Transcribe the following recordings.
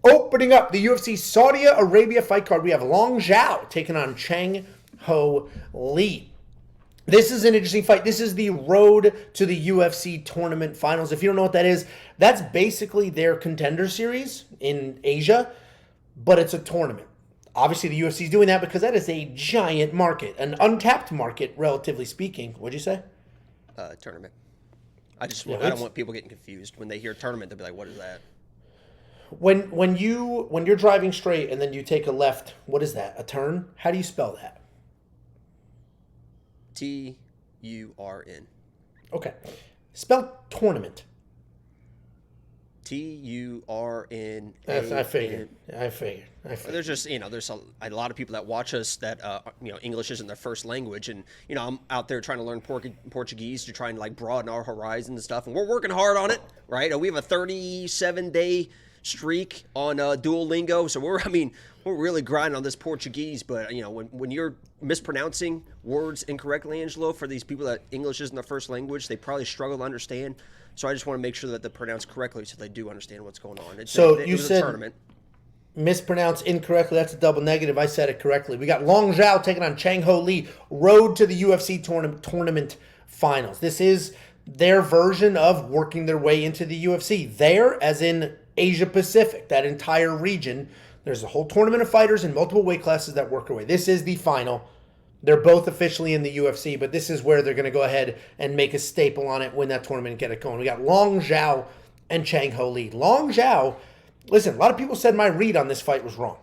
Opening up the UFC Saudi Arabia fight card, we have Long Xiao taking on Chang Ho Lee. This is an interesting fight. This is the road to the UFC tournament finals. If you don't know what that is, that's basically their contender series in Asia, but it's a tournament. Obviously, the UFC is doing that because that is a giant market, an untapped market, relatively speaking. What'd you say? Tournament. I don't want people getting confused. When they hear tournament, they'll be like, what is that? When you're driving straight and then you take a left, what is that? A turn? How do you spell that? T-U-R-N. Okay. Spell tournament. T-U-R-N. I figured. There's just, there's a lot of people that watch us that, English isn't their first language. And, I'm out there trying to learn Portuguese to try and, broaden our horizons and stuff. And we're working hard on it, right? We have a 37-day streak on Duolingo. So we're really grinding on this Portuguese. But, when you're mispronouncing words incorrectly, Angelo, for these people that English isn't their first language, they probably struggle to understand. So I just want to make sure that they're pronounced correctly so they do understand what's going on. It was a tournament. Mispronounced incorrectly. That's a double negative. I said it correctly. We got Long Xiao taking on Chang Ho Lee. Road to the UFC tournament finals. This is their version of working their way into the UFC. There, as in Asia Pacific, that entire region, there's a whole tournament of fighters in multiple weight classes that work their way. This is the final. They're both officially in the UFC, but this is where they're going to go ahead and make a staple on it, win that tournament, and get it going. We got Long Xiao and Chang Ho Lee. Long Xiao, listen, a lot of people said my read on this fight was wrong.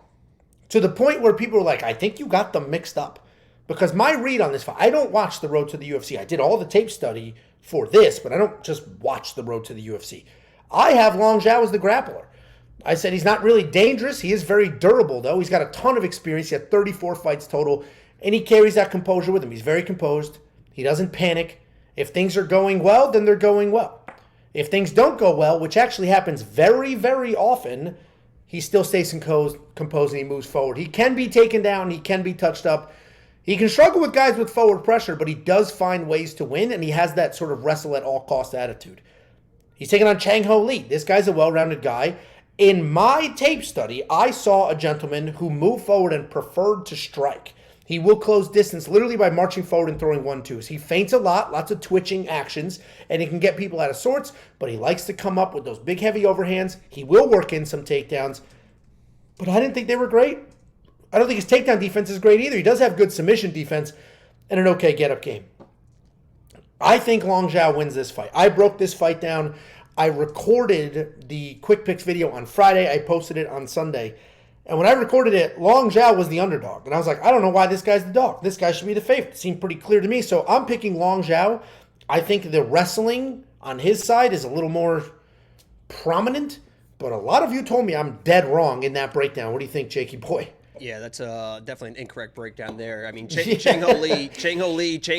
To the point where people were like, I think you got them mixed up. Because my read on this fight, I don't watch the road to the UFC. I did all the tape study for this, but I don't just watch the road to the UFC. I have Long Xiao as the grappler. I said he's not really dangerous. He is very durable, though. He's got a ton of experience. He had 34 fights total. And he carries that composure with him. He's very composed. He doesn't panic. If things are going well, then they're going well. If things don't go well, which actually happens very, very often, he still stays composed and he moves forward. He can be taken down. He can be touched up. He can struggle with guys with forward pressure, but he does find ways to win, and he has that sort of wrestle at all cost attitude. He's taking on Chang Ho Lee. This guy's a well-rounded guy. In my tape study, I saw a gentleman who moved forward and preferred to strike. He will close distance literally by marching forward and throwing 1-2s. He feints a lot, lots of twitching actions, and he can get people out of sorts, but he likes to come up with those big, heavy overhands. He will work in some takedowns, but I didn't think they were great. I don't think his takedown defense is great either. He does have good submission defense and an okay get-up game. I think Long Xiao wins this fight. I broke this fight down. I recorded the Quick Picks video on Friday. I posted it on Sunday. And when I recorded it, Long Xiao was the underdog. And I was like, I don't know why this guy's the dog. This guy should be the favorite. It seemed pretty clear to me. So I'm picking Long Xiao. I think the wrestling on his side is a little more prominent. But a lot of you told me I'm dead wrong in that breakdown. What do you think, Jakey boy? Yeah, that's definitely an incorrect breakdown there. I mean, Chang Ho Lee,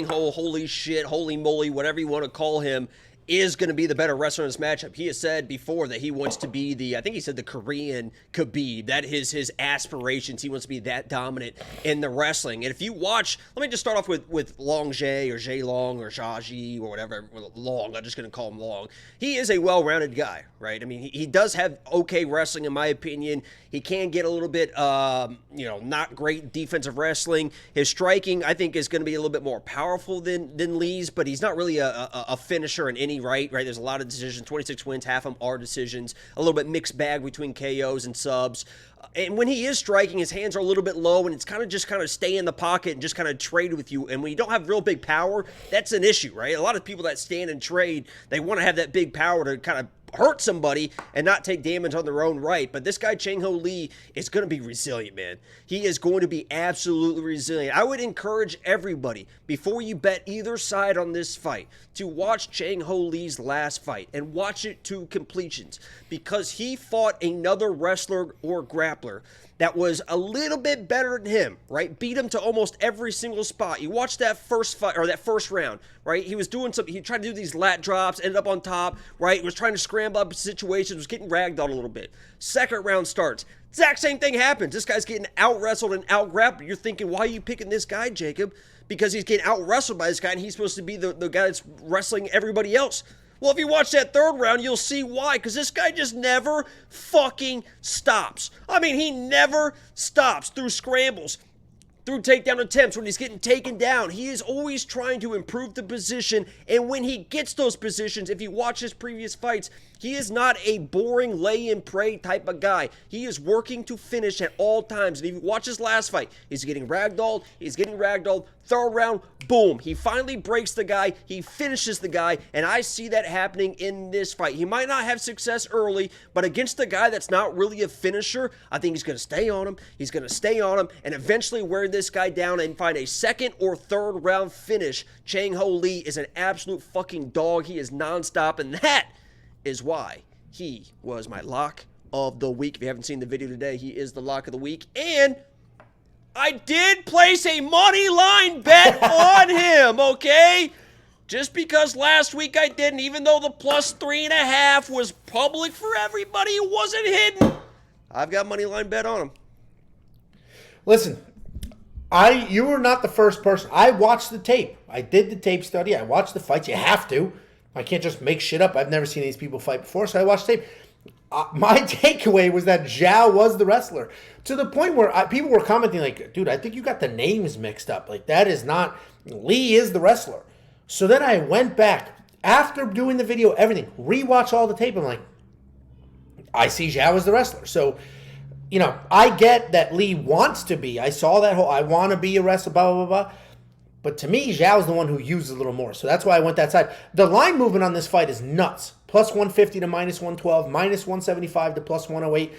holy shit, holy moly, whatever you want to call him, is going to be the better wrestler in this matchup. He has said before that he wants to be the Korean Khabib. That is his aspirations. He wants to be that dominant in the wrestling. And if you watch, let me just start off with Long Jie or Jie Long or Jia or whatever. Long, I'm just going to call him Long. He is a well-rounded guy, right? I mean, he does have okay wrestling in my opinion. He can get a little bit, not great defensive wrestling. His striking, I think, is going to be a little bit more powerful than Lee's, but he's not really a finisher in any right? There's a lot of decisions, 26 wins, half of them are decisions, a little bit mixed bag between KOs and subs. And when he is striking, his hands are a little bit low, and it's kind of stay in the pocket and just kind of trade with you. And when you don't have real big power, that's an issue, right? A lot of people that stand and trade, they want to have that big power to kind of hurt somebody and not take damage on their own right. But this guy, Chang Ho Lee, is going to be resilient, man. He is going to be absolutely resilient. I would encourage everybody, before you bet either side on this fight, to watch Chang Ho Lee's last fight and watch it to completions, because he fought another wrestler or grappler that was a little bit better than him, right? Beat him to almost every single spot. You watch that first fight, or that first round, right? He was doing he tried to do these lat drops, ended up on top, right? He was trying to scramble up situations, was getting ragged on a little bit. Second round starts. Exact same thing happens. This guy's getting out-wrestled and out-grappled. You're thinking, why are you picking this guy, Jacob? Because he's getting out-wrestled by this guy, and he's supposed to be the guy that's wrestling everybody else. Well, if you watch that third round, you'll see why. Because this guy just never fucking stops. I mean, he never stops through scrambles, through takedown attempts, when he's getting taken down. He is always trying to improve the position, and when he gets those positions, if you watch his previous fights, he is not a boring lay-and-pray type of guy. He is working to finish at all times, and if you watch his last fight, he's getting ragdolled, third round, boom, he finally breaks the guy, he finishes the guy, and I see that happening in this fight. He might not have success early, but against a guy that's not really a finisher, I think he's going to stay on him, and eventually wear this guy down and find a second or third round finish. Chang Ho Lee is an absolute fucking dog. He is nonstop, and that is why he was my lock of the week. If you haven't seen the video today, he is the lock of the week, and I did place a money line bet on him, okay? Just because last week I didn't, even though the plus 3.5 was public for everybody, it wasn't hidden. I've got money line bet on him. Listen, you were not the first person. I watched the tape. I did the tape study. I watched the fights. You have to. I can't just make shit up. I've never seen these people fight before, so I watched tape. My takeaway was that Xiao was the wrestler, to the point where people were commenting like, dude, I think you got the names mixed up. Like, that is not, Lee is the wrestler. So then I went back, after doing the video, everything, rewatch all the tape. I'm like, I see Xiao as the wrestler. So, you know, I get that Lee wants to be. I saw that whole, I want to be a wrestler, blah, blah, blah, blah. But to me, Xiao's the one who uses a little more. So that's why I went that side. The line movement on this fight is nuts. Plus 150 to minus 112, minus 175 to plus 108.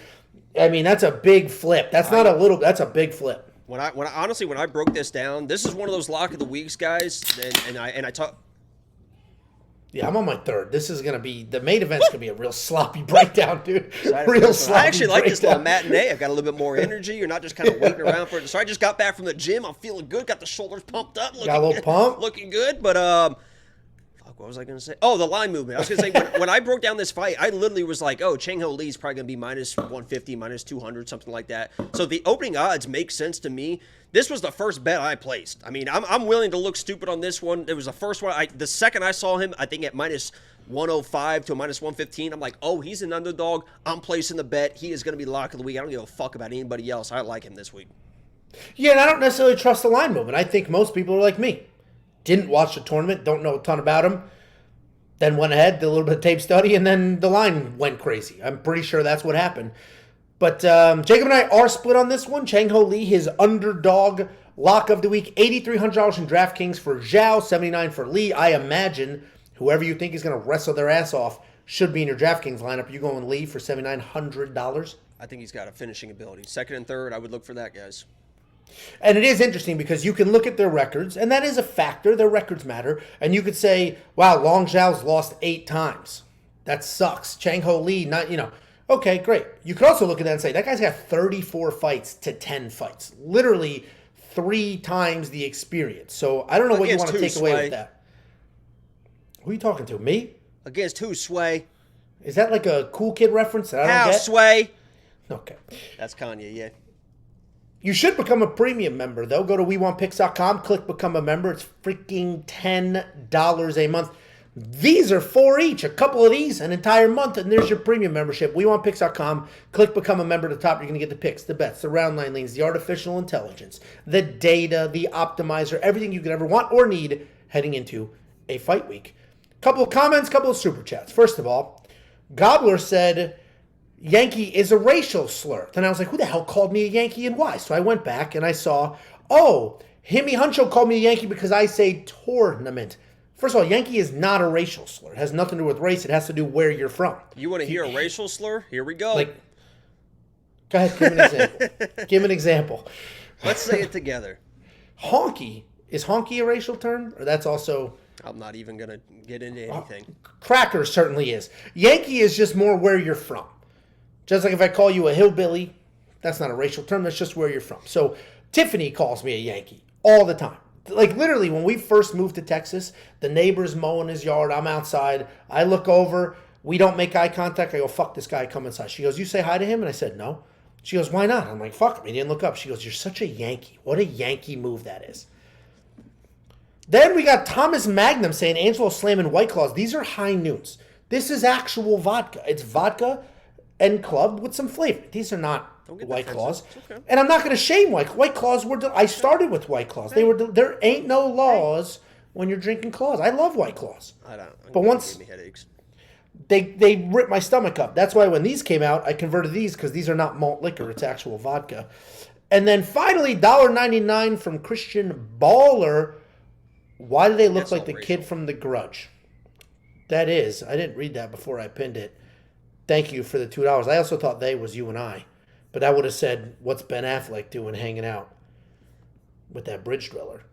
I mean, that's a big flip. That's not a little, that's a big flip. When I broke this down, this is one of those lock of the weeks, guys. And I talk. Yeah, I'm on my third. This is going to be, the main event's going to be a real sloppy breakdown, dude. Real sloppy I actually like this little breakdown. matinee. I've got a little bit more energy. You're not just kind of waiting around for it. So I just got back from the gym. I'm feeling good. Got the shoulders pumped up. Got a little pump. Looking good. But, what was I going to say? Oh, the line movement. I was going to say, when I broke down this fight, I literally was like, oh, Chang Ho Lee's probably going to be minus 150, minus 200, something like that. So the opening odds make sense to me. This was the first bet I placed. I mean, I'm willing to look stupid on this one. It was the first one. The second I saw him, I think at minus 105 to minus 115, I'm like, oh, he's an underdog. I'm placing the bet. He is going to be lock of the week. I don't give a fuck about anybody else. I like him this week. Yeah, and I don't necessarily trust the line movement. I think most people are like me. Didn't watch the tournament, don't know a ton about him. Then went ahead, did a little bit of tape study, and then the line went crazy. I'm pretty sure that's what happened. But Jacob and I are split on this one. Chang Ho Lee, his underdog lock of the week, $8,300 in DraftKings for Xiao, $79 for Lee. I imagine whoever you think is going to wrestle their ass off should be in your DraftKings lineup. You going Lee for $7,900? I think he's got a finishing ability. Second and third, I would look for that, guys. And it is interesting because you can look at their records, and that is a factor. Their records matter. And you could say, wow, Long Zhao's lost 8 times. That sucks. Chang Ho Lee, not, you know. Okay, great. You could also look at that and say, that guy's got 34 fights to 10 fights. Literally 3 times the experience. So I don't know what you want to take away with that. Who are you talking to? Me? Against who, Sway? Is that like a cool kid reference that I don't How, get? Sway? Okay. That's Kanye, yeah. You should become a premium member, though. Go to WeWantPicks.com, click Become a Member. It's freaking $10 a month. These are 4 each. A couple of these, an entire month, and there's your premium membership. WeWantPicks.com, click Become a Member at the top. You're going to get the picks, the bets, the round line leans, the artificial intelligence, the data, the optimizer, everything you could ever want or need heading into a fight week. Couple of comments, couple of super chats. First of all, Gobbler said Yankee is a racial slur. Then I was like, who the hell called me a Yankee and why? So I went back and I saw, oh, Himmy Huncho called me a Yankee because I say tournament. First of all, Yankee is not a racial slur. It has nothing to do with race. It has to do where you're from. You want to hear a racial slur? Here we go. Like, go ahead, give an example. Give an example. Let's say it together. Honky. Is honky a racial term? Or that's also... I'm not even going to get into anything. Cracker certainly is. Yankee is just more where you're from. Just like if I call you a hillbilly, that's not a racial term. That's just where you're from. So Tiffany calls me a Yankee all the time. Like literally when we first moved to Texas, the neighbor's mowing his yard. I'm outside. I look over. We don't make eye contact. I go, fuck this guy. Come inside. She goes, you say hi to him? And I said, no. She goes, why not? I'm like, fuck him. He didn't look up. She goes, you're such a Yankee. What a Yankee move that is. Then we got Thomas Magnum saying Angelo slamming White Claws. These are high noons. This is actual vodka. It's vodka and club with some flavor. These are not White Claws. Okay. And I'm not going to shame White Claws. I started with White Claws. There ain't no laws when you're drinking Claws. I love White Claws. I don't. But once give me headaches. They ripped my stomach up. That's why when these came out, I converted these because these are not malt liquor. It's actual vodka. And then finally, $1.99 from Christian Baller. Why do they look like the kid from The Grudge? That is. I didn't read that before I pinned it. Thank you for the $2. I also thought they was you and I. But I would have said, what's Ben Affleck doing hanging out with that bridge driller?